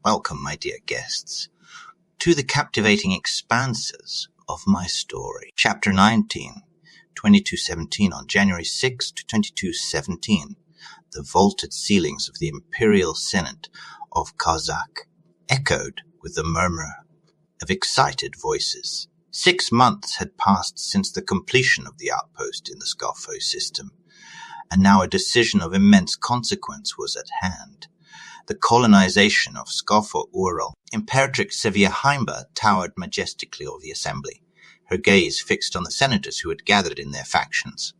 Welcome, my dear guests, to the captivating expanses of my story. Chapter 19, 2217, on January 6 to 2217, the vaulted ceilings of the Imperial Senate of Kasach echoed with the murmur of excited voices. 6 months had passed since the completion of the outpost in the Skaufoe system, and now a decision of immense consequence was at hand. The colonization of Skaufoe Ural. Imperatrix Sevia Heimber towered majestically over the assembly, her gaze fixed on the senators who had gathered in their factions.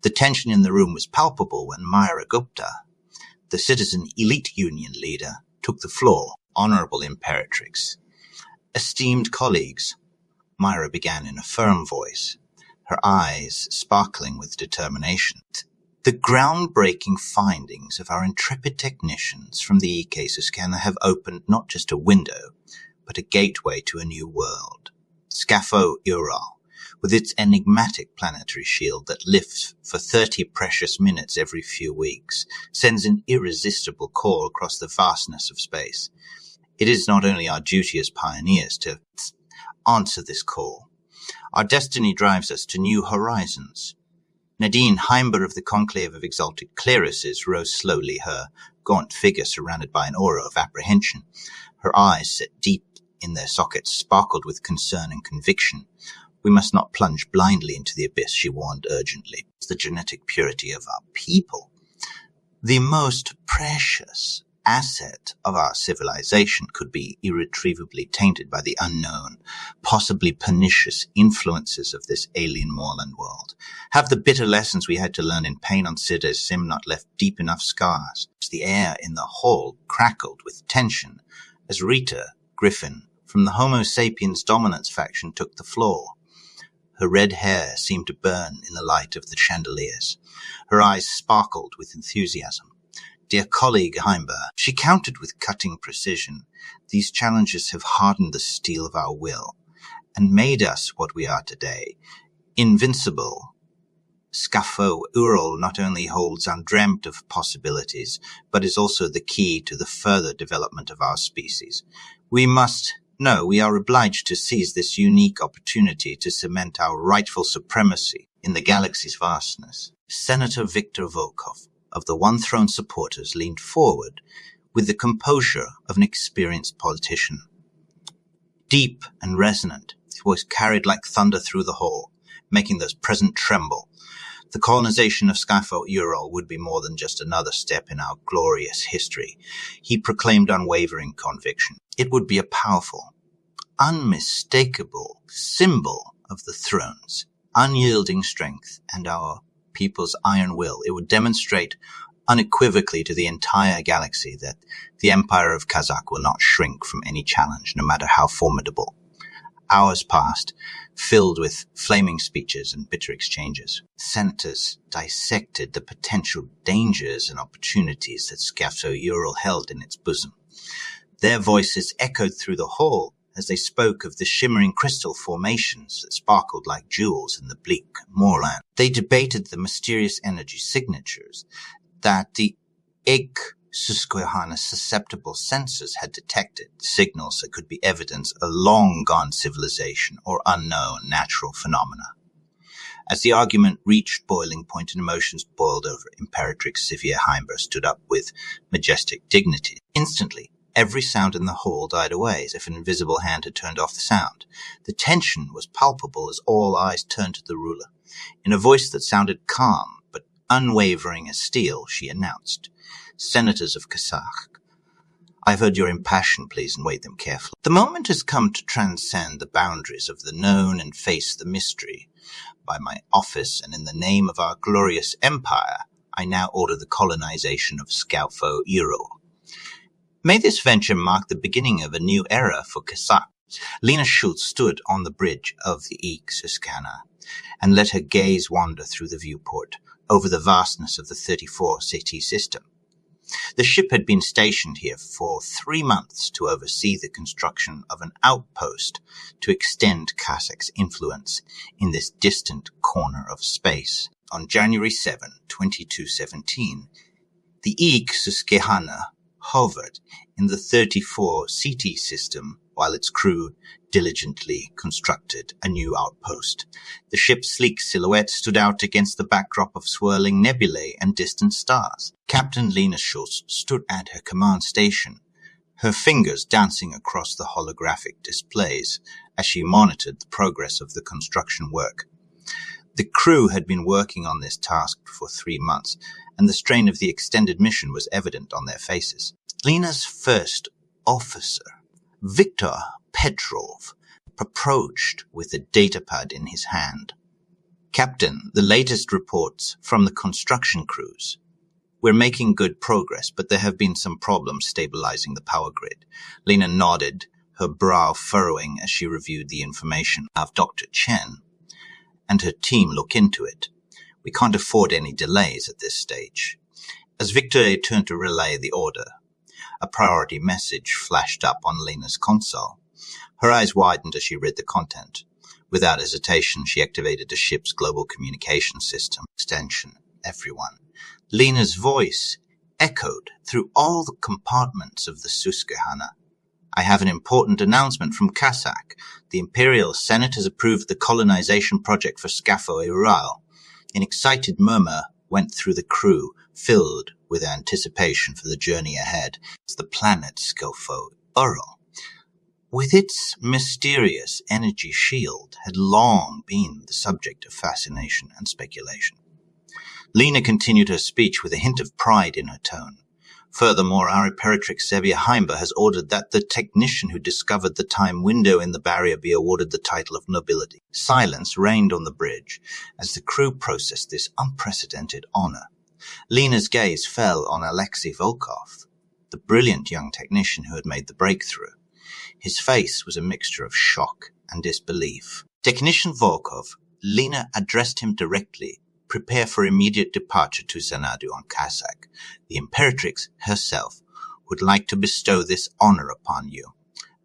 The tension in the room was palpable when Myra Gupta, the Citizen Elite Union leader, took the floor. Honorable Imperatrix. Esteemed colleagues, Myra began in a firm voice, her eyes sparkling with determination. The groundbreaking findings of our intrepid technicians from the HFY scanner have opened not just a window, but a gateway to a new world. Skaufoe Ural, with its enigmatic planetary shield that lifts for 30 precious minutes every few weeks, sends an irresistible call across the vastness of space. It is not only our duty as pioneers to answer this call. Our destiny drives us to new horizons. Nadine Heimber of the Conclave of Exalted Clearesses rose slowly, her gaunt figure surrounded by an aura of apprehension. Her eyes, set deep in their sockets, sparkled with concern and conviction. We must not plunge blindly into the abyss, she warned urgently. It's the genetic purity of our people, the most precious asset of our civilization, could be irretrievably tainted by the unknown, possibly pernicious influences of this alien moorland world. Have the bitter lessons we had to learn in pain on Sid's Sim not left deep enough scars? The air in the hall crackled with tension as Rita, Griffin, from the Homo sapiens dominance faction, took the floor. Her red hair seemed to burn in the light of the chandeliers. Her eyes sparkled with enthusiasm. Dear colleague Heimber, she countered with cutting precision, these challenges have hardened the steel of our will and made us what we are today, invincible. Skaufoe Ural not only holds undreamt of possibilities, but is also the key to the further development of our species. We are obliged to seize this unique opportunity to cement our rightful supremacy in the galaxy's vastness. Senator Viktor Volkov of the One Throne supporters leaned forward with the composure of an experienced politician. Deep and resonant, his voice carried like thunder through the hall, making those present tremble. The colonization of Skaufoe Ural would be more than just another step in our glorious history. He proclaimed unwavering conviction. It would be a powerful, unmistakable symbol of the throne's unyielding strength and our people's iron will. It would demonstrate unequivocally to the entire galaxy that the Empire of Kasach will not shrink from any challenge, no matter how formidable. Hours passed, filled with flaming speeches and bitter exchanges. Senators dissected the potential dangers and opportunities that Skaufoe Ural held in its bosom. Their voices echoed through the hall as they spoke of the shimmering crystal formations that sparkled like jewels in the bleak moorland. They debated the mysterious energy signatures that the susceptible sensors had detected, signals that could be evidence of long-gone civilization or unknown natural phenomena. As the argument reached boiling point and emotions boiled over, Imperatrix Sevia Heimber stood up with majestic dignity. Instantly, every sound in the hall died away, as if an invisible hand had turned off the sound. The tension was palpable as all eyes turned to the ruler. In a voice that sounded calm, but unwavering as steel, she announced, "Senators of Kasach, I've heard your impassioned pleas and weighed them carefully. The moment has come to transcend the boundaries of the known and face the mystery. By my office and in the name of our glorious empire, I now order the colonization of Skaufoe Ural. May this venture mark the beginning of a new era for Kasach." Lena Schultz stood on the bridge of the HFY scanner and let her gaze wander through the viewport over the vastness of the 34-city system. The ship had been stationed here for 3 months to oversee the construction of an outpost to extend Kasach's influence in this distant corner of space. On January 7, 2217, the HFY hovered in the 34 CT system while its crew diligently constructed a new outpost. The ship's sleek silhouette stood out against the backdrop of swirling nebulae and distant stars. Captain Lena Schultz stood at her command station, her fingers dancing across the holographic displays as she monitored the progress of the construction work. The crew had been working on this task for 3 months, and the strain of the extended mission was evident on their faces. Lena's first officer, Viktor Petrov, approached with a datapad in his hand. "Captain, the latest reports from the construction crews. We're making good progress, but there have been some problems stabilizing the power grid." Lena nodded, her brow furrowing as she reviewed the information. "Have Dr. Chen and her team look into it. We can't afford any delays at this stage." As Viktor turned to relay the order, a priority message flashed up on Lena's console. Her eyes widened as she read the content. Without hesitation, she activated the ship's global communication system. Extension, everyone. Lena's voice echoed through all the compartments of the Susquehanna. "I have an important announcement from Kasach. The Imperial Senate has approved the colonization project for Skaufoe Ural." An excited murmur went through the crew, filled with anticipation for the journey ahead. It's the planet Skaufoe Ural, with its mysterious energy shield, had long been the subject of fascination and speculation. Lena continued her speech with a hint of pride in her tone. "Furthermore, our Imperatrix Sevia Heimber has ordered that the technician who discovered the time window in the barrier be awarded the title of nobility." Silence reigned on the bridge as the crew processed this unprecedented honor. Lena's gaze fell on Alexei Volkov, the brilliant young technician who had made the breakthrough. His face was a mixture of shock and disbelief. "Technician Volkov," Lena addressed him directly. "Prepare for immediate departure to Xanadu on Kasach. The Imperatrix herself would like to bestow this honor upon you."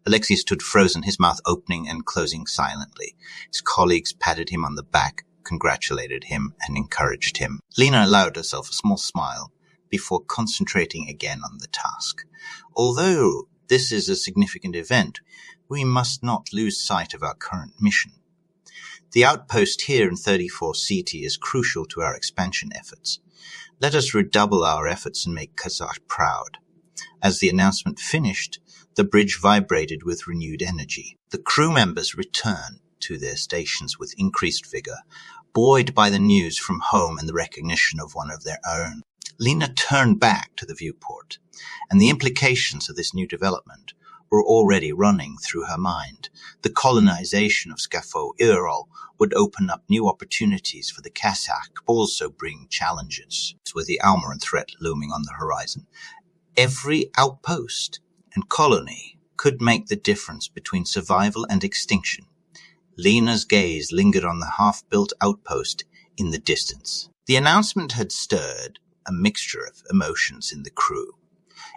Alexei stood frozen, his mouth opening and closing silently. His colleagues patted him on the back, congratulated him, and encouraged him. Lena allowed herself a small smile before concentrating again on the task. Although this is a significant event, we must not lose sight of our current mission. The outpost here in 34 CT is crucial to our expansion efforts. Let us redouble our efforts and make Kasach proud. As the announcement finished, the bridge vibrated with renewed energy. The crew members returned to their stations with increased vigor, buoyed by the news from home and the recognition of one of their own. Lena turned back to the viewport, and the implications of this new development were already running through her mind. The colonization of Skaufoe Ural would open up new opportunities for the Kasach, but also bring challenges, with the Almoran threat looming on the horizon. Every outpost and colony could make the difference between survival and extinction. Lena's gaze lingered on the half-built outpost in the distance. The announcement had stirred a mixture of emotions in the crew.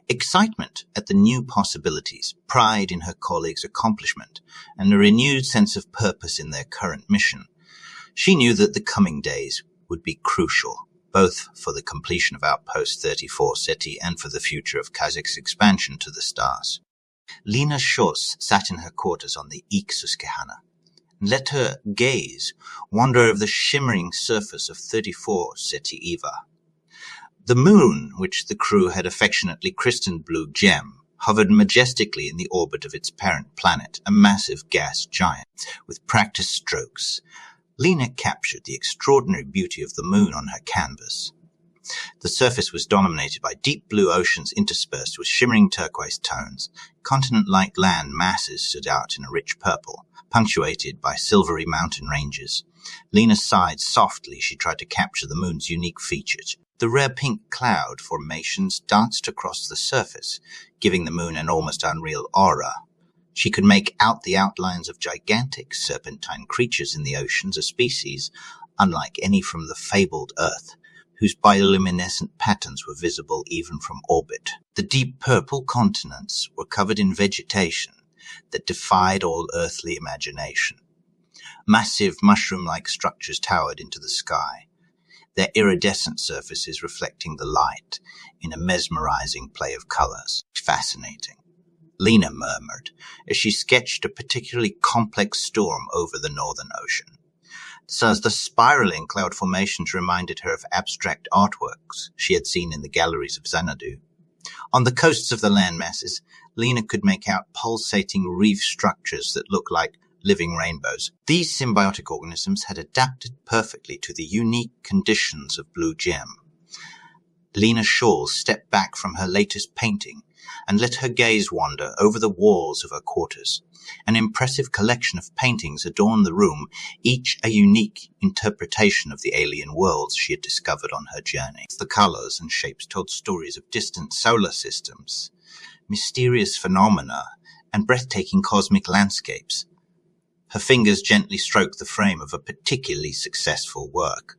Excitement at the new possibilities, pride in her colleagues' accomplishment, and a renewed sense of purpose in their current mission. She knew that the coming days would be crucial, both for the completion of Outpost 34 SETI and for the future of Kazakh's expansion to the stars. Lena Schultz sat in her quarters on the Susquehanna and let her gaze wander over the shimmering surface of 34 SETI Eva. The moon, which the crew had affectionately christened Blue Gem, hovered majestically in the orbit of its parent planet, a massive gas giant. With practiced strokes, Lena captured the extraordinary beauty of the moon on her canvas. The surface was dominated by deep blue oceans interspersed with shimmering turquoise tones. Continent-like land masses stood out in a rich purple, punctuated by silvery mountain ranges. Lena sighed softly. She tried to capture the moon's unique features. The rare pink cloud formations danced across the surface, giving the moon an almost unreal aura. She could make out the outlines of gigantic serpentine creatures in the oceans, a species unlike any from the fabled Earth, whose bioluminescent patterns were visible even from orbit. The deep purple continents were covered in vegetation that defied all earthly imagination. Massive mushroom-like structures towered into the sky. their iridescent surfaces reflecting the light in a mesmerizing play of colors. Fascinating, Lena murmured as she sketched a particularly complex storm over the Northern Ocean. So the spiraling cloud formations reminded her of abstract artworks she had seen in the galleries of Xanadu. On the coasts of the landmasses, Lena could make out pulsating reef structures that looked like living rainbows. These symbiotic organisms had adapted perfectly to the unique conditions of Blue Gem. Lena Shaw stepped back from her latest painting and let her gaze wander over the walls of her quarters. An impressive collection of paintings adorned the room, each a unique interpretation of the alien worlds she had discovered on her journey. The colors and shapes told stories of distant solar systems, mysterious phenomena, and breathtaking cosmic landscapes. Her fingers gently stroked the frame of a particularly successful work,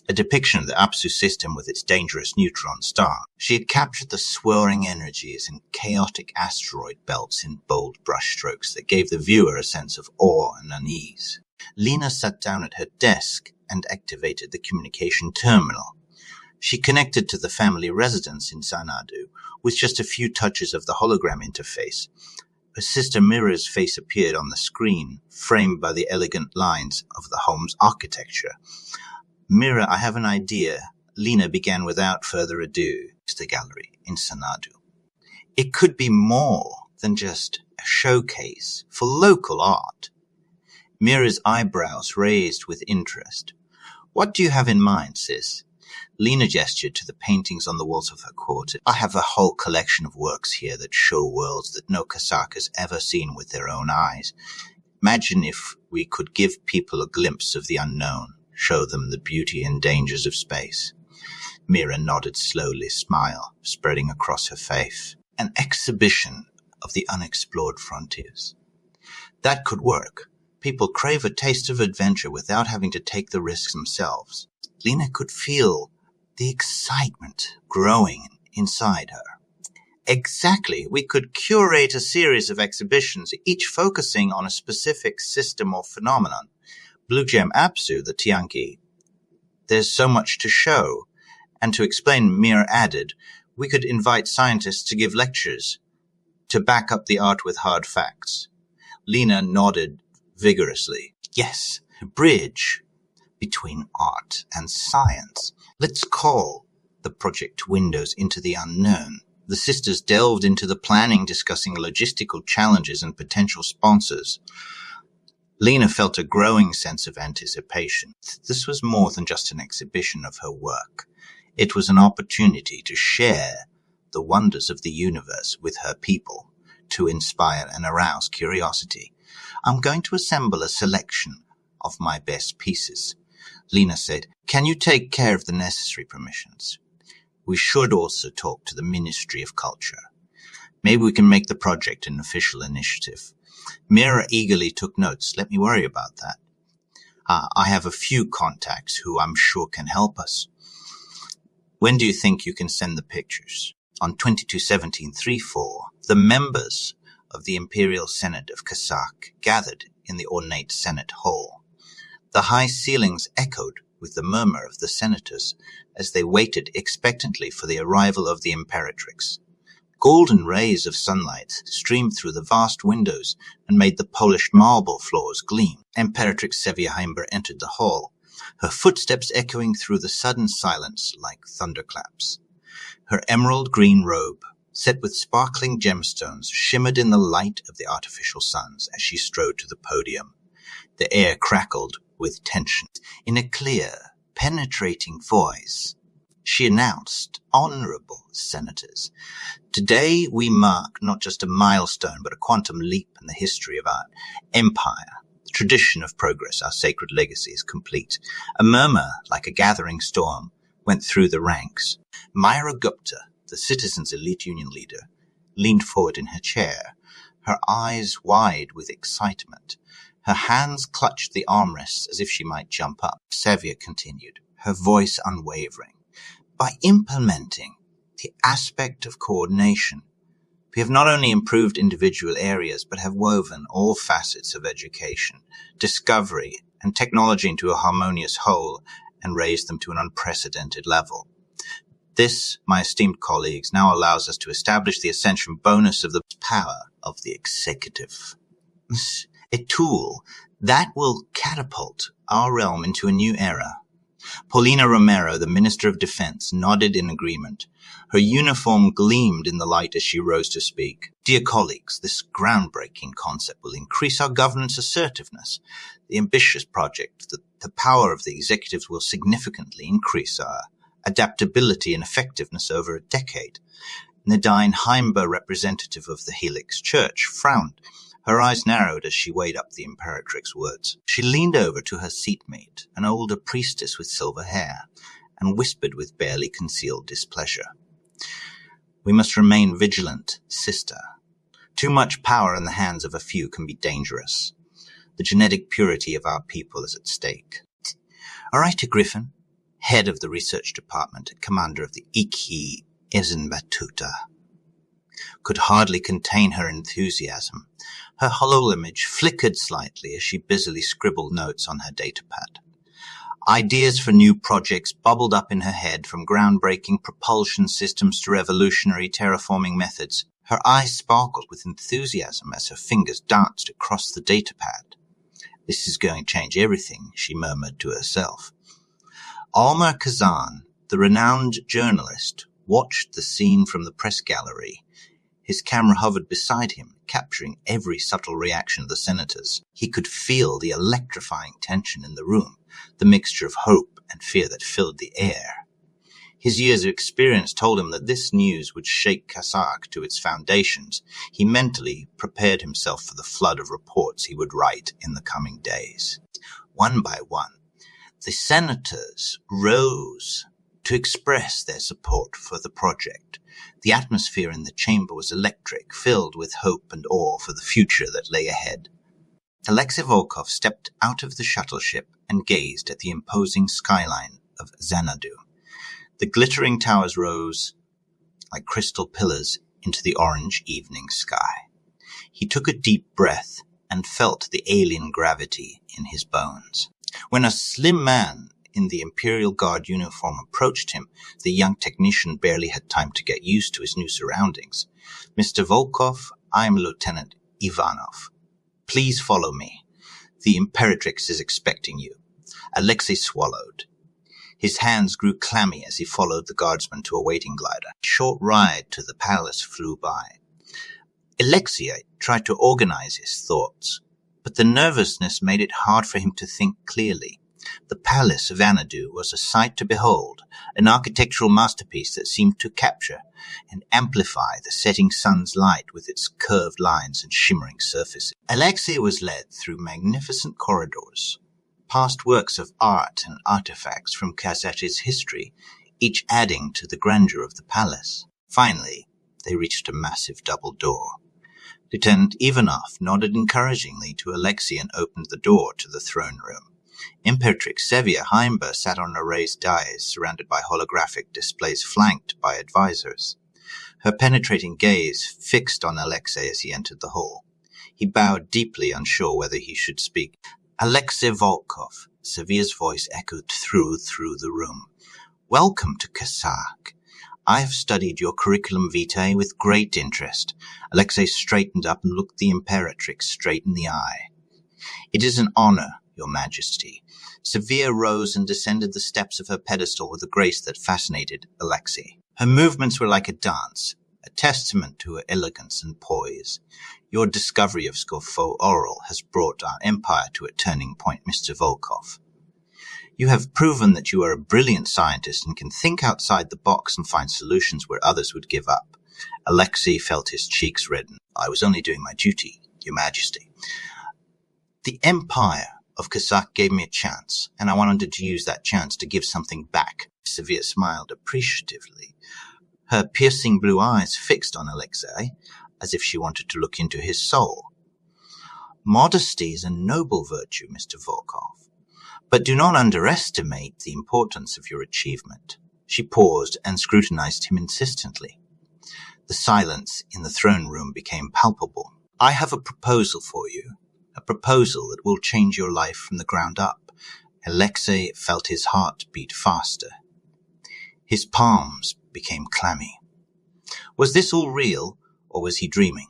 a depiction of the Apsu system with its dangerous neutron star. She had captured the swirling energies and chaotic asteroid belts in bold brushstrokes that gave the viewer a sense of awe and unease. Lena sat down at her desk and activated the communication terminal. She connected to the family residence in Xanadu with just a few touches of the hologram interface. Her sister Myra's face appeared on the screen, framed by the elegant lines of the home's architecture. "Myra, I have an idea," Lena began without further ado, to the gallery in Xanadu. "It could be more than just a showcase for local art." Myra's eyebrows raised with interest. "What do you have in mind, sis?" Lena gestured to the paintings on the walls of her quarter. "I have a whole collection of works here that show worlds that no Kasach has ever seen with their own eyes. Imagine if we could give people a glimpse of the unknown, show them the beauty and dangers of space." Myra nodded slowly, smile spreading across her face. "An exhibition of the unexplored frontiers. That could work. People crave a taste of adventure without having to take the risks themselves." Lena could feel the excitement growing inside her. "Exactly. We could curate a series of exhibitions, each focusing on a specific system or phenomenon. Blue Gem Apsu, the Tianki. There's so much to show." And to explain, Myra added, "We could invite scientists to give lectures to back up the art with hard facts." Lena nodded vigorously. "Yes, a bridge between art and science. Let's call the project Windows into the Unknown." The sisters delved into the planning, discussing logistical challenges and potential sponsors. Lena felt a growing sense of anticipation. This was more than just an exhibition of her work. It was an opportunity to share the wonders of the universe with her people, to inspire and arouse curiosity. "I'm going to assemble a selection of my best pieces," Lena said. "Can you take care of the necessary permissions? We should also talk to the Ministry of Culture. Maybe we can make the project an official initiative." Myra eagerly took notes. "Let me worry about that. I have a few contacts who I'm sure can help us." "When do you think you can send the pictures?" On 22/17/34, the members of the Imperial Senate of Kasach gathered in the ornate Senate Hall. The high ceilings echoed with the murmur of the senators as they waited expectantly for the arrival of the Imperatrix. Golden rays of sunlight streamed through the vast windows and made the polished marble floors gleam. Imperatrix Sevia Heimber entered the hall, her footsteps echoing through the sudden silence like thunderclaps. Her emerald green robe, set with sparkling gemstones, shimmered in the light of the artificial suns as she strode to the podium. The air crackled with tension. In a clear, penetrating voice, she announced, "Honorable Senators, today we mark not just a milestone, but a quantum leap in the history of our empire. The tradition of progress, our sacred legacy, is complete." A murmur, like a gathering storm, went through the ranks. Myra Gupta, the Citizens' Elite Union leader, leaned forward in her chair, her eyes wide with excitement. Her hands clutched the armrests as if she might jump up. Sevia continued, her voice unwavering. "By implementing the aspect of coordination, we have not only improved individual areas, but have woven all facets of education, discovery, and technology into a harmonious whole, and raised them to an unprecedented level. This, my esteemed colleagues, now allows us to establish the ascension bonus of the power of the executive. A tool that will catapult our realm into a new era. Paulina Romero, the Minister of Defense, nodded in agreement. Her uniform gleamed in the light as she rose to speak. Dear colleagues, this groundbreaking concept will increase our governance assertiveness. The ambitious project, the power of the executives will significantly increase our adaptability and effectiveness over a decade. Nadine Heimber, representative of the Helix Church, frowned. Her eyes narrowed as she weighed up the Imperatrix's words. She leaned over to her seatmate, an older priestess with silver hair, and whispered with barely concealed displeasure. We must remain vigilant, sister. Too much power in the hands of a few can be dangerous. The genetic purity of our people is at stake. Rita Griffin, head of the research department and commander of the Iki Ezenbatuta, could hardly contain her enthusiasm. Her hollow image flickered slightly as she busily scribbled notes on her datapad. Ideas for new projects bubbled up in her head, from groundbreaking propulsion systems to revolutionary terraforming methods. Her eyes sparkled with enthusiasm as her fingers danced across the datapad. This is going to change everything, she murmured to herself. Almar Kazan, the renowned journalist, watched the scene from the press gallery. His camera hovered beside him, capturing every subtle reaction of the senators. He could feel the electrifying tension in the room, the mixture of hope and fear that filled the air. His years of experience told him that this news would shake Kasach to its foundations. He mentally prepared himself for the flood of reports he would write in the coming days. One by one, the senators rose to express their support for the project. The atmosphere in the chamber was electric, filled with hope and awe for the future that lay ahead. Alexei Volkov stepped out of the shuttle ship and gazed at the imposing skyline of Xanadu. The glittering towers rose like crystal pillars into the orange evening sky. He took a deep breath and felt the alien gravity in his bones. When a slim man in the Imperial Guard uniform approached him, the young technician barely had time to get used to his new surroundings. Mr. Volkov, I am Lieutenant Ivanov. Please follow me. The Imperatrix is expecting you. Alexei swallowed. His hands grew clammy as he followed the guardsman to a waiting glider. A short ride to the palace flew by. Alexei tried to organize his thoughts, but the nervousness made it hard for him to think clearly. The palace of Xanadu was a sight to behold, an architectural masterpiece that seemed to capture and amplify the setting sun's light with its curved lines and shimmering surfaces. Alexei was led through magnificent corridors, past works of art and artifacts from Kasach's history, each adding to the grandeur of the palace. Finally, they reached a massive double door. Lieutenant Ivanov nodded encouragingly to Alexei and opened the door to the throne room. Imperatrix Sevia Heimber sat on a raised dais, surrounded by holographic displays flanked by advisors. Her penetrating gaze fixed on Alexei as he entered the hall. He bowed deeply, unsure whether he should speak. Alexei Volkov, Sevia's voice echoed through the room. Welcome to Kasach. I have studied your curriculum vitae with great interest. Alexei straightened up and looked the Imperatrix straight in the eye. It is an honor, Your Majesty. Sevia rose and descended the steps of her pedestal with a grace that fascinated Alexei. Her movements were like a dance, a testament to her elegance and poise. Your discovery of Skaufoe Ural has brought our empire to a turning point, Mr. Volkov. You have proven that you are a brilliant scientist and can think outside the box and find solutions where others would give up. Alexei felt his cheeks redden. I was only doing my duty, Your Majesty. The Empire of Kasach gave me a chance, and I wanted to use that chance to give something back. Sevia smiled appreciatively, her piercing blue eyes fixed on Alexei, as if she wanted to look into his soul. Modesty is a noble virtue, Mr. Volkov, but do not underestimate the importance of your achievement. She paused and scrutinized him insistently. The silence in the throne room became palpable. I have a proposal for you, a proposal that will change your life from the ground up, Alexei felt his heart beat faster. His palms became clammy. Was this all real, or was he dreaming?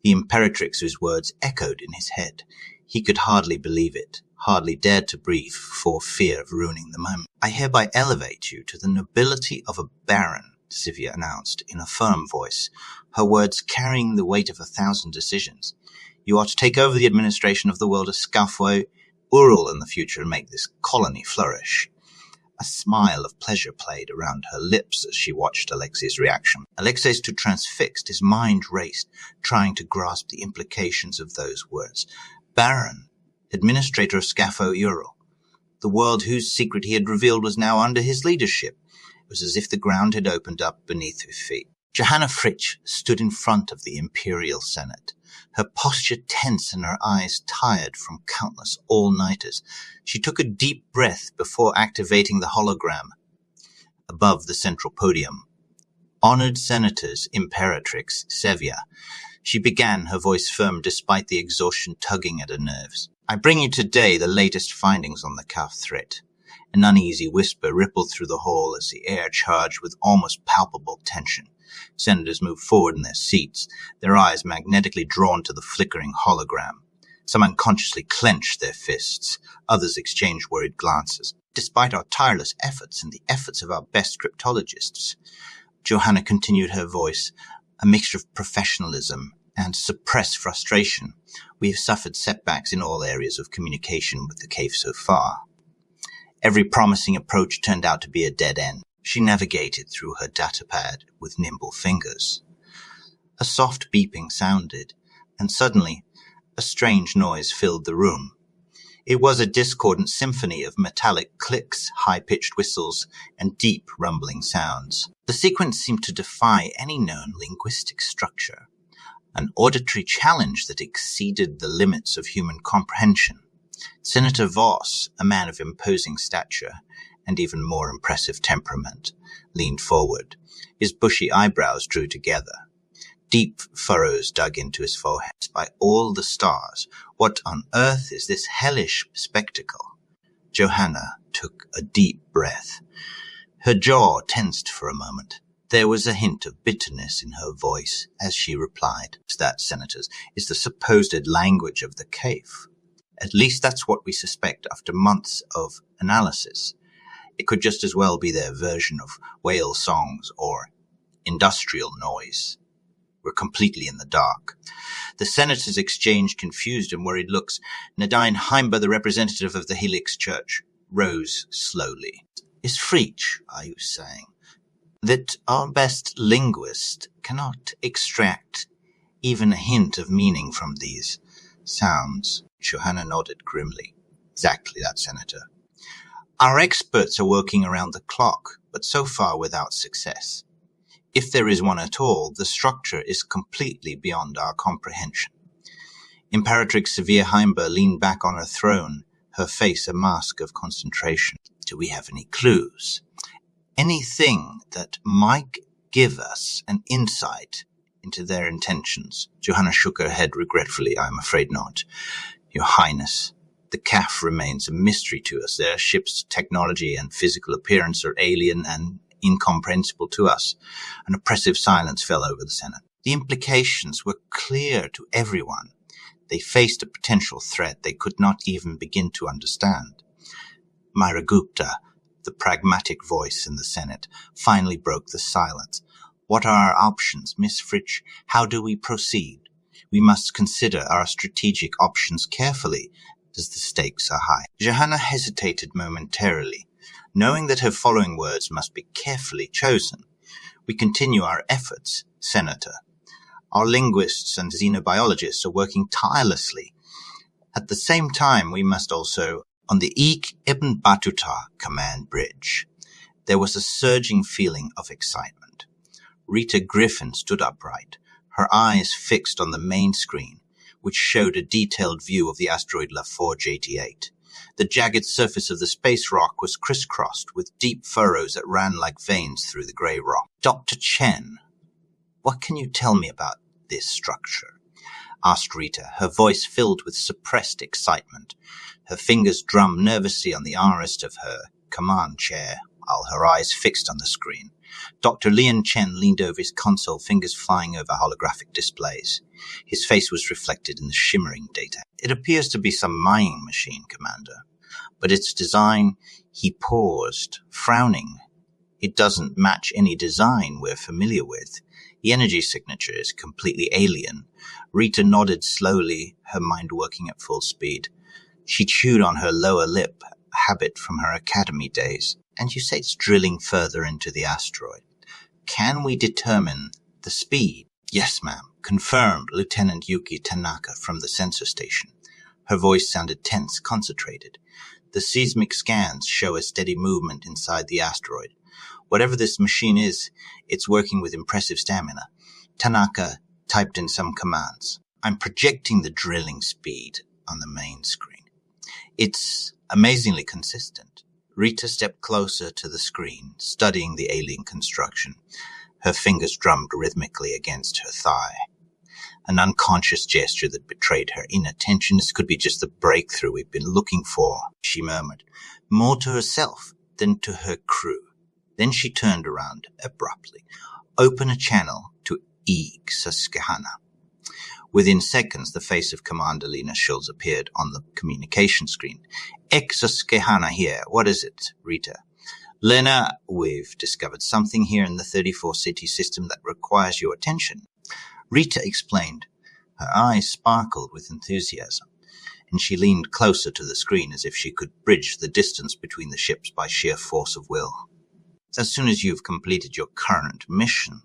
The Imperatrix's words echoed in his head. He could hardly believe it, hardly dared to breathe for fear of ruining the moment. I hereby elevate you to the nobility of a baron, Sevia announced in a firm voice, her words carrying the weight of 1,000 decisions. You are to take over the administration of the world of Skaufoe Ural in the future and make this colony flourish. A smile of pleasure played around her lips as she watched Alexei's reaction. Alexei stood transfixed, his mind raced, trying to grasp the implications of those words. Baron, administrator of Skaufoe Ural. The world whose secret he had revealed was now under his leadership. It was as if the ground had opened up beneath his feet. Johanna Fritsch stood in front of the Imperial Senate, her posture tense and her eyes tired from countless all-nighters. She took a deep breath before activating the hologram above the central podium. Honored Senators Imperatrix Sevia. She began, her voice firm despite the exhaustion tugging at her nerves. I bring you today the latest findings on the Kaf threat. An uneasy whisper rippled through the hall as the air charged with almost palpable tension. Senators moved forward in their seats, their eyes magnetically drawn to the flickering hologram. Some unconsciously clenched their fists. Others exchanged worried glances. Despite our tireless efforts and the efforts of our best cryptologists, Johanna continued, her voice a mixture of professionalism and suppressed frustration. We have suffered setbacks in all areas of communication with the cave so far. Every promising approach turned out to be a dead end. She navigated through her datapad with nimble fingers. A soft beeping sounded, and suddenly a strange noise filled the room. It was a discordant symphony of metallic clicks, high-pitched whistles, and deep rumbling sounds. The sequence seemed to defy any known linguistic structure, an auditory challenge that exceeded the limits of human comprehension. Senator Voss, a man of imposing stature and even more impressive temperament, leaned forward. His bushy eyebrows drew together. Deep furrows dug into his forehead. By all the stars, what on earth is this hellish spectacle? Johanna took a deep breath. Her jaw tensed for a moment. There was a hint of bitterness in her voice as she replied. That, senators, is the supposed language of the cave. At least that's what we suspect after months of analysis. It could just as well be their version of whale songs or industrial noise. We're completely in the dark. The senators exchanged confused and worried looks. Nadine Heimber, the representative of the Helix Church, rose slowly. Is Fritsch, are you saying, that our best linguist cannot extract even a hint of meaning from these sounds? Johanna nodded grimly. Exactly that, Senator. Our experts are working around the clock, but so far without success. If there is one at all, the structure is completely beyond our comprehension. Imperatrix Sevia Heimber leaned back on her throne, her face a mask of concentration. Do we have any clues? Anything that might give us an insight into their intentions? Johanna shook her head regretfully. I'm afraid not. Your Highness, the CAF remains a mystery to us. Their ship's technology and physical appearance are alien and incomprehensible to us. An oppressive silence fell over the Senate. The implications were clear to everyone. They faced a potential threat they could not even begin to understand. Myra Gupta, the pragmatic voice in the Senate, finally broke the silence. What are our options, Miss Fritsch? How do we proceed? We must consider our strategic options carefully, as the stakes are high. Johanna hesitated momentarily, knowing that her following words must be carefully chosen. We continue our efforts, Senator. Our linguists and xenobiologists are working tirelessly. At the same time, we must also, on the Ibn Battuta command bridge, there was a surging feeling of excitement. Rita Griffin stood upright, her eyes fixed on the main screen, which showed a detailed view of the asteroid LaForge 88. The jagged surface of the space rock was crisscrossed with deep furrows that ran like veins through the grey rock. Dr. Chen, what can you tell me about this structure? asked Rita, her voice filled with suppressed excitement. Her fingers drummed nervously on the armrest of her command chair, while her eyes fixed on the screen. Dr. Lian Chen leaned over his console, fingers flying over holographic displays. His face was reflected in the shimmering data. It appears to be some mining machine, Commander. But its design, he paused, frowning. It doesn't match any design we're familiar with. The energy signature is completely alien. Rita nodded slowly, her mind working at full speed. She chewed on her lower lip, a habit from her academy days. And you say it's drilling further into the asteroid. Can we determine the speed? Yes, ma'am. Confirmed, Lieutenant Yuki Tanaka from the sensor station. Her voice sounded tense, concentrated. The seismic scans show a steady movement inside the asteroid. Whatever this machine is, it's working with impressive stamina. Tanaka typed in some commands. I'm projecting the drilling speed on the main screen. It's amazingly consistent. Rita stepped closer to the screen, studying the alien construction. Her fingers drummed rhythmically against her thigh. An unconscious gesture that betrayed her inattention. This could be just the breakthrough we've been looking for, she murmured, more to herself than to her crew. Then she turned around abruptly. Open a channel to Susquehanna. Within seconds, the face of Commander Lena Schultz appeared on the communication screen. Susquehanna here. What is it, Rita? Lena, we've discovered something here in the 34-city system that requires your attention. Rita explained. Her eyes sparkled with enthusiasm, and she leaned closer to the screen as if she could bridge the distance between the ships by sheer force of will. As soon as you've completed your current mission,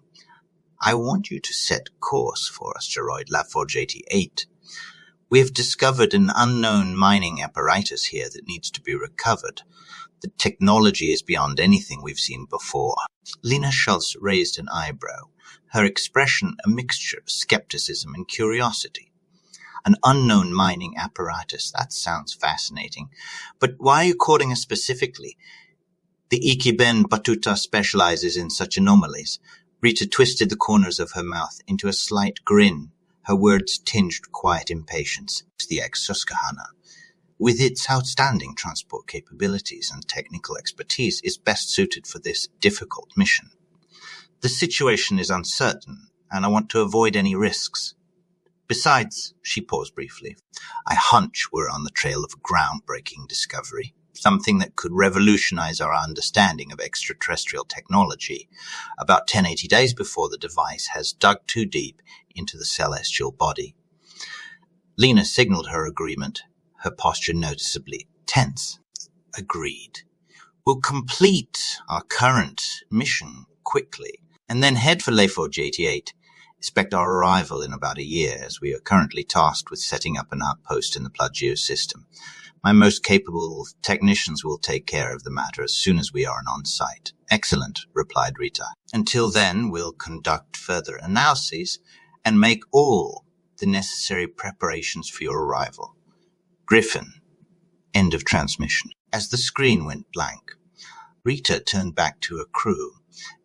I want you to set course for asteroid Laforge 88. We've discovered an unknown mining apparatus here that needs to be recovered. The technology is beyond anything we've seen before. Lena Schultz raised an eyebrow, her expression a mixture of skepticism and curiosity. An unknown mining apparatus, that sounds fascinating. But why are you calling us specifically? The Ikiben Batuta specializes in such anomalies. Rita twisted the corners of her mouth into a slight grin, her words tinged quiet impatience. The Susquehanna, with its outstanding transport capabilities and technical expertise, is best suited for this difficult mission. The situation is uncertain, and I want to avoid any risks. Besides, she paused briefly, I hunch we're on the trail of a groundbreaking discovery. Something that could revolutionize our understanding of extraterrestrial technology, about 1080 days before the device has dug too deep into the celestial body. Lena signaled her agreement, her posture noticeably tense. Agreed. We'll complete our current mission quickly, and then head for Laforge 88. Expect our arrival in about a year, as we are currently tasked with setting up an outpost in the Plagio system. My most capable technicians will take care of the matter as soon as we are on site. Excellent, replied Rita. Until then, we'll conduct further analyses and make all the necessary preparations for your arrival. Griffin. End of transmission. As the screen went blank, Rita turned back to her crew.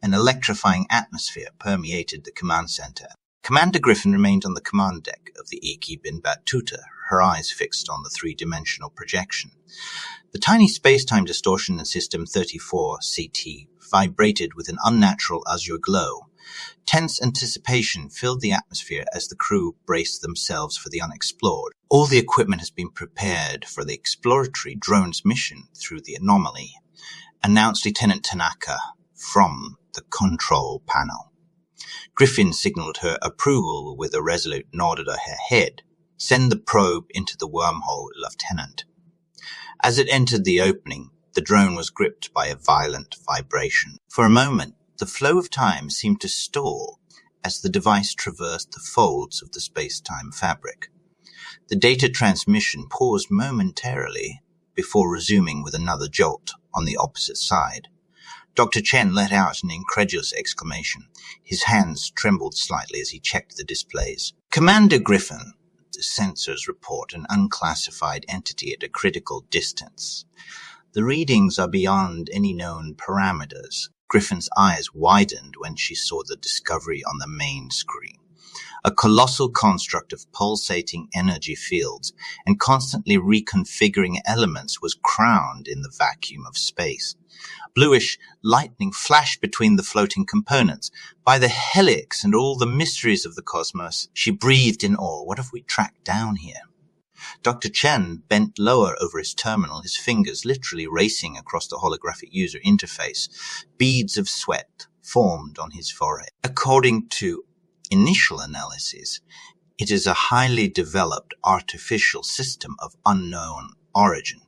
An electrifying atmosphere permeated the command center. Commander Griffin remained on the command deck of the Ikibin Batuta, her eyes fixed on the three-dimensional projection. The tiny space-time distortion in System 34CT vibrated with an unnatural azure glow. Tense anticipation filled the atmosphere as the crew braced themselves for the unexplored. All the equipment has been prepared for the exploratory drone's mission through the anomaly, announced Lieutenant Tanaka from the control panel. Griffin signaled her approval with a resolute nod of her head. Send the probe into the wormhole, Lieutenant. As it entered the opening, the drone was gripped by a violent vibration. For a moment, the flow of time seemed to stall as the device traversed the folds of the space-time fabric. The data transmission paused momentarily before resuming with another jolt on the opposite side. Dr. Chen let out an incredulous exclamation. His hands trembled slightly as he checked the displays. Commander Griffin, the sensors report an unclassified entity at a critical distance. The readings are beyond any known parameters. Griffin's eyes widened when she saw the discovery on the main screen. A colossal construct of pulsating energy fields and constantly reconfiguring elements was crowned in the vacuum of space. Bluish lightning flashed between the floating components. By the helix and all the mysteries of the cosmos, she breathed in awe. What have we tracked down here? Dr. Chen bent lower over his terminal, his fingers literally racing across the holographic user interface. Beads of sweat formed on his forehead. According to initial analysis, it is a highly developed artificial system of unknown origin.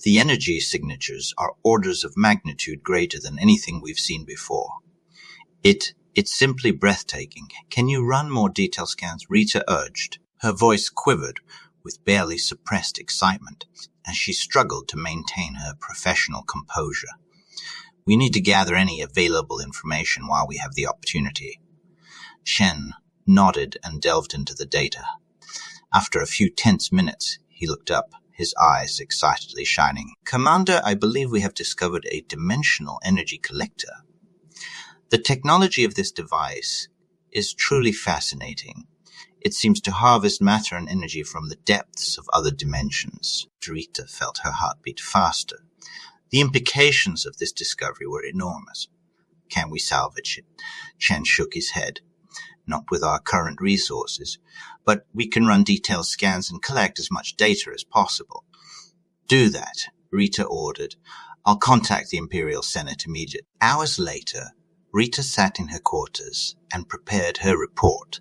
The energy signatures are orders of magnitude greater than anything we've seen before. It's simply breathtaking. Can you run more detailed scans? Rita urged. Her voice quivered with barely suppressed excitement as she struggled to maintain her professional composure. We need to gather any available information while we have the opportunity. Shen nodded and delved into the data. After a few tense minutes, he looked up, his eyes excitedly shining. Commander, I believe we have discovered a dimensional energy collector. The technology of this device is truly fascinating. It seems to harvest matter and energy from the depths of other dimensions. Rita felt her heartbeat faster. The implications of this discovery were enormous. Can we salvage it? Chen shook his head. Not with our current resources, but we can run detailed scans and collect as much data as possible. Do that, Rita ordered. I'll contact the Imperial Senate immediately. Hours later, Rita sat in her quarters and prepared her report.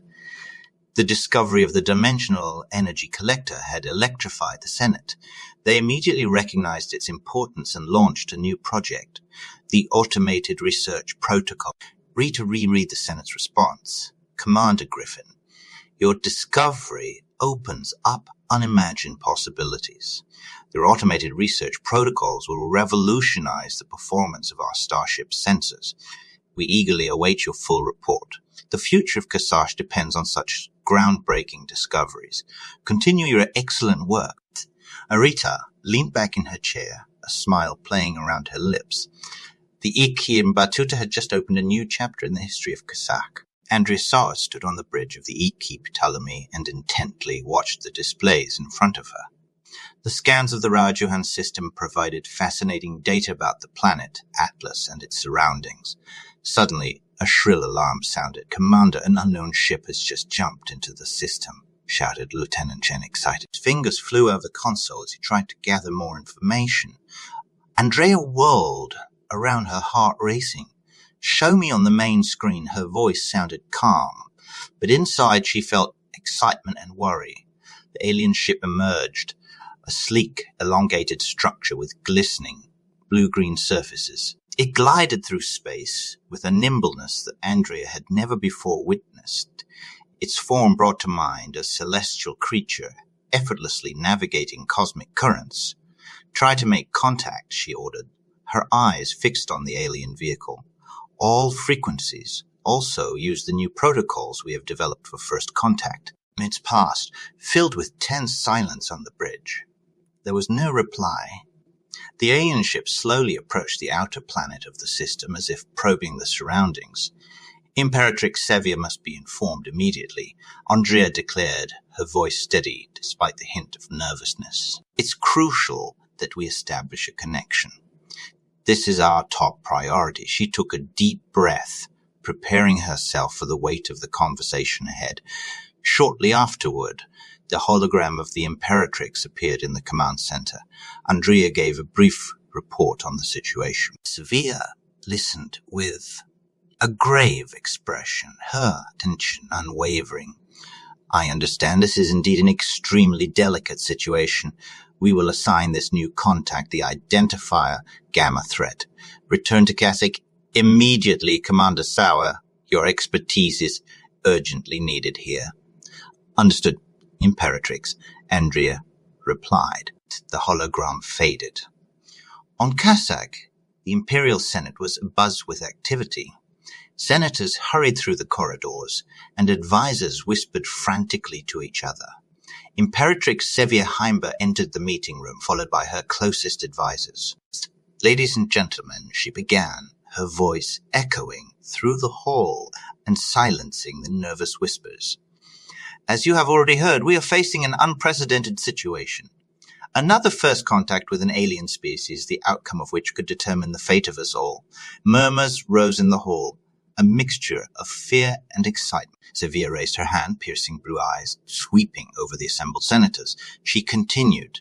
The discovery of the dimensional energy collector had electrified the Senate. They immediately recognized its importance and launched a new project, the Automated Research Protocol. Rita reread the Senate's response. Commander Griffin, your discovery opens up unimagined possibilities. Their automated research protocols will revolutionize the performance of our starship's sensors. We eagerly await your full report. The future of Kasach depends on such groundbreaking discoveries. Continue your excellent work. Rita leaned back in her chair, a smile playing around her lips. The Batuta had just opened a new chapter in the history of Kasach. Andrea Saar stood on the bridge of the Ptolemy and intently watched the displays in front of her. The scans of the Rajuhan system provided fascinating data about the planet, Atlas, and its surroundings. Suddenly, a shrill alarm sounded. Commander, an unknown ship has just jumped into the system, shouted Lieutenant Chen, excited. His fingers flew over the console as he tried to gather more information. Andrea whirled around, her heart racing. Show me on the main screen. Her voice sounded calm, but inside she felt excitement and worry. The alien ship emerged, a sleek, elongated structure with glistening blue-green surfaces. It glided through space with a nimbleness that Andrea had never before witnessed. Its form brought to mind a celestial creature effortlessly navigating cosmic currents. Try to make contact, she ordered, her eyes fixed on the alien vehicle. All frequencies. Also use the new protocols we have developed for first contact. Minutes passed, filled with tense silence on the bridge. There was no reply. The alien ship slowly approached the outer planet of the system as if probing the surroundings. Imperatrix Sevia must be informed immediately, Andrea declared, her voice steady despite the hint of nervousness. It's crucial that we establish a connection. This is our top priority. She took a deep breath, preparing herself for the weight of the conversation ahead. Shortly afterward, the hologram of the Imperatrix appeared in the command center. Andrea gave a brief report on the situation. Sevia listened with a grave expression, her attention unwavering. I understand this is indeed an extremely delicate situation. We will assign this new contact the identifier Gamma Threat. Return to Kasach immediately, Commander Sauer. Your expertise is urgently needed here. Understood, Imperatrix, Andrea replied. The hologram faded. On Kasach, the Imperial Senate was abuzz with activity. Senators hurried through the corridors, and advisors whispered frantically to each other. Imperatrix Sevia Heimber entered the meeting room, followed by her closest advisors. Ladies and gentlemen, she began, her voice echoing through the hall and silencing the nervous whispers. As you have already heard, we are facing an unprecedented situation. Another first contact with an alien species, the outcome of which could determine the fate of us all. Murmurs rose in the hall, a mixture of fear and excitement. Sevia raised her hand, piercing blue eyes, sweeping over the assembled senators. She continued,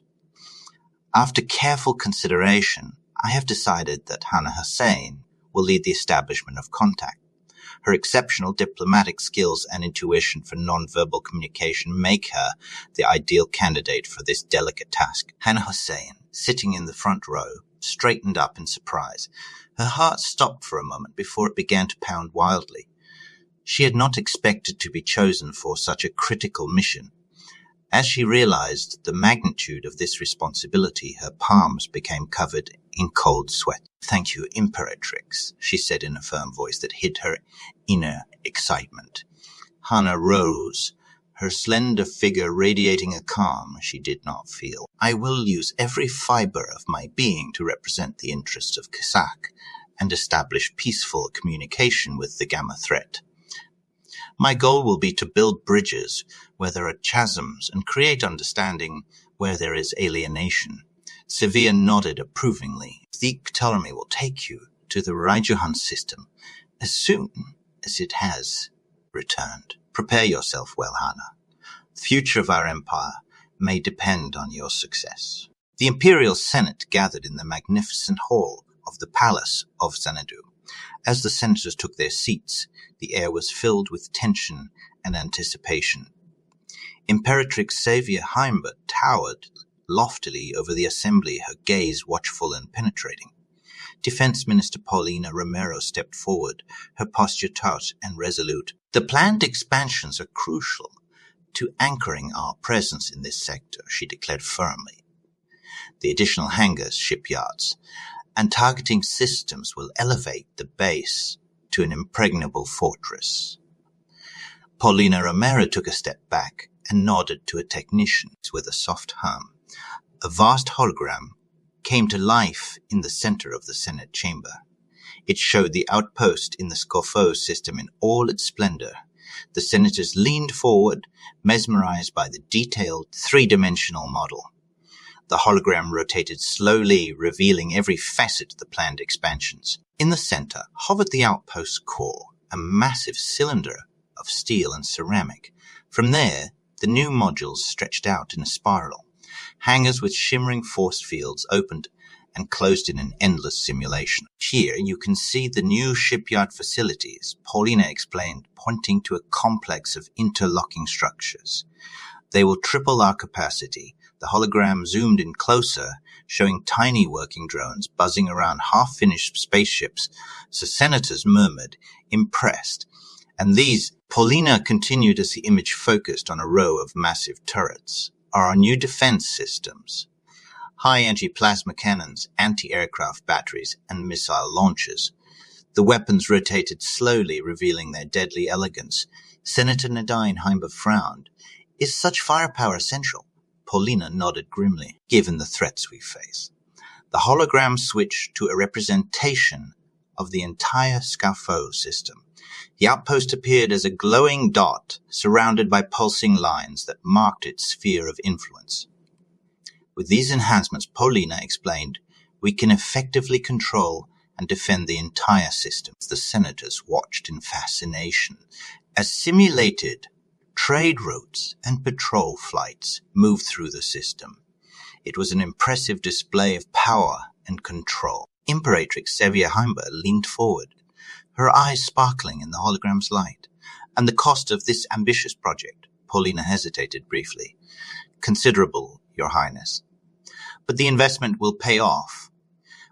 "After careful consideration, I have decided that Hannah Hussein will lead the establishment of contact. Her exceptional diplomatic skills and intuition for non-verbal communication make her the ideal candidate for this delicate task." Hannah Hussein, sitting in the front row, straightened up in surprise. Her heart stopped for a moment before it began to pound wildly. She had not expected to be chosen for such a critical mission. As she realized the magnitude of this responsibility, her palms became covered in cold sweat. "Thank you, Imperatrix," she said in a firm voice that hid her inner excitement. Hannah rose, her slender figure radiating a calm she did not feel. "I will use every fiber of my being to represent the interests of Kasach and establish peaceful communication with the Gamma threat. My goal will be to build bridges where there are chasms and create understanding where there is alienation." Sevia nodded approvingly. "The Ptolemy will take you to the Raijuhan system as soon as it has returned. Prepare yourself well, Hannah. The future of our empire may depend on your success." The Imperial Senate gathered in the magnificent hall of the Palace of Xanadu. As the senators took their seats, the air was filled with tension and anticipation. Imperatrix Sevia Heimber towered loftily over the assembly, her gaze watchful and penetrating. Defense Minister Paulina Romero stepped forward, her posture taut and resolute. "The planned expansions are crucial to anchoring our presence in this sector," she declared firmly. "The additional hangars, shipyards, and targeting systems will elevate the base to an impregnable fortress." Paulina Romero took a step back and nodded to a technician with a soft hum. A vast hologram came to life in the center of the Senate chamber. It showed the outpost in the Skaufoe system in all its splendor. The senators leaned forward, mesmerized by the detailed three-dimensional model. The hologram rotated slowly, revealing every facet of the planned expansions. In the center hovered the outpost's core, a massive cylinder of steel and ceramic. From there, the new modules stretched out in a spiral. Hangars with shimmering force fields opened and closed in an endless simulation. "Here you can see the new shipyard facilities," Paulina explained, pointing to a complex of interlocking structures. "They will triple our capacity." The hologram zoomed in closer, showing tiny working drones buzzing around half-finished spaceships. The senators murmured, impressed. And these, Paulina continued as the image focused on a row of massive turrets, are our new defense systems. High-energy plasma cannons, anti-aircraft batteries, and missile launchers. The weapons rotated slowly, revealing their deadly elegance. Senator Nadine Heimber frowned. "Is such firepower essential?" Paulina nodded grimly, "given the threats we face." The hologram switched to a representation of the entire Skaufoe system. The outpost appeared as a glowing dot surrounded by pulsing lines that marked its sphere of influence. "With these enhancements," Paulina explained, "we can effectively control and defend the entire system." The senators watched in fascination as simulated trade routes and patrol flights moved through the system. It was an impressive display of power and control. Imperatrix Sevia Heimber leaned forward, her eyes sparkling in the hologram's light. "And the cost of this ambitious project?" Paulina hesitated briefly. "Considerable, Your Highness. But the investment will pay off.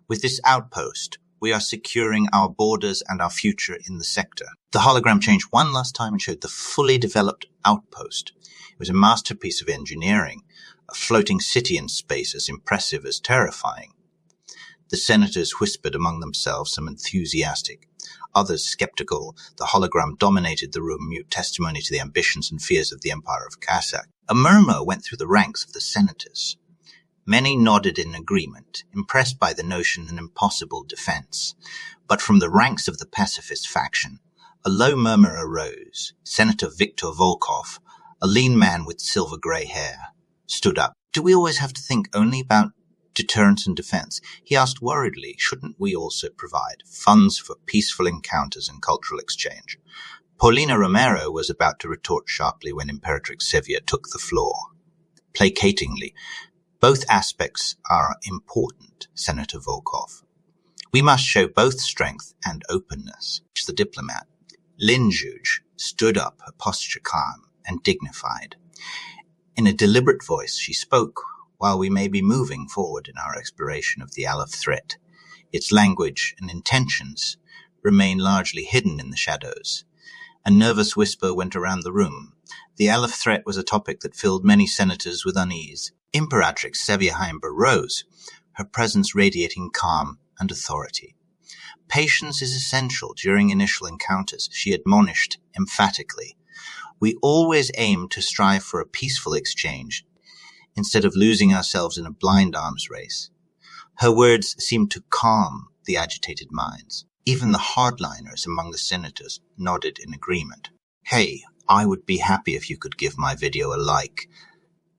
With this outpost, we are securing our borders and our future in the sector." The hologram changed one last time and showed the fully developed outpost. It was a masterpiece of engineering, a floating city in space as impressive as terrifying. The senators whispered among themselves, some enthusiastic, others skeptical. The hologram dominated the room, mute testimony to the ambitions and fears of the Empire of Kasach. A murmur went through the ranks of the senators. Many nodded in agreement, impressed by the notion of an impossible defense. But from the ranks of the pacifist faction, a low murmur arose. Senator Viktor Volkov, A lean man with silver grey hair stood up. Do we always have to think only about deterrence and defense? He asked worriedly, shouldn't we also provide funds for peaceful encounters and cultural exchange? Paulina Romero was about to retort sharply when Imperatrix Sevia took the floor. Placatingly, both aspects are important, Senator Volkov. We must show both strength and openness. The diplomat, Linjuj, stood up, her posture calm and dignified. In a deliberate voice, she spoke, while we may be moving forward in our exploration of the Aleph threat, its language and intentions remain largely hidden in the shadows. A nervous whisper went around the room. The Aleph threat was a topic that filled many senators with unease. Imperatrix Sevia Heimber rose, her presence radiating calm and authority. Patience is essential during initial encounters, she admonished emphatically. We always aim to strive for a peaceful exchange, instead of losing ourselves in a blind arms race. Her words seemed to calm the agitated minds. Even the hardliners among the senators nodded in agreement. Hey, I would be happy if you could give my video a like,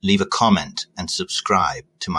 leave a comment, and subscribe to my